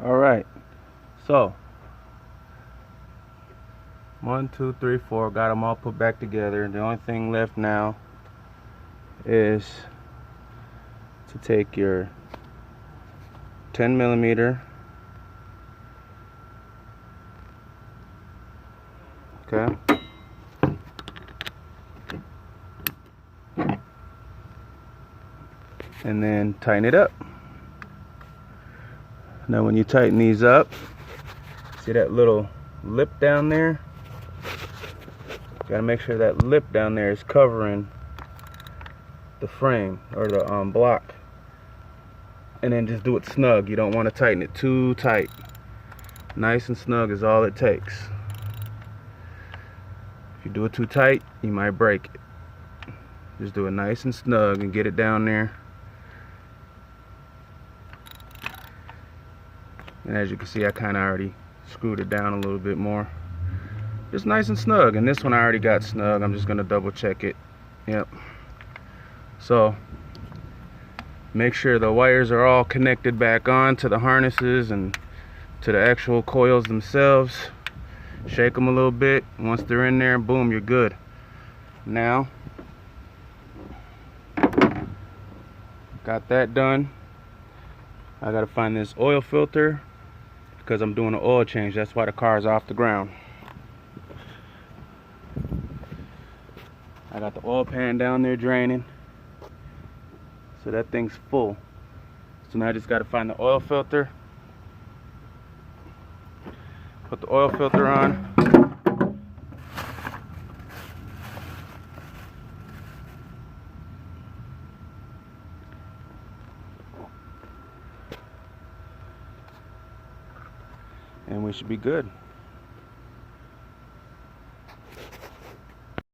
Alright, so 1, 2, 3, 4, got them all put back together. The only thing left now is to take your 10 millimeter, okay, and then tighten it up. Now when you tighten these up, see that little lip down there? Gotta make sure that lip down there is covering the frame or the block, and then just do it snug. You don't want to tighten it too tight. Nice and snug is all it takes. If you do it too tight, you might break it. Just do it nice and snug and get it down there. And as you can see, I kind of already screwed it down a little bit more. Just nice and snug. And this one I already got snug. I'm just going to double check it. Yep. So make sure the wires are all connected back on to the harnesses and to the actual coils themselves. Shake them a little bit. Once they're in there, boom, you're good. Now, got that done. I got to find this oil filter because I'm doing an oil change. That's why the car is off the ground. I got the oil pan down there draining, so that thing's full. So now I just got to find the oil filter, put the oil filter on, and we should be good.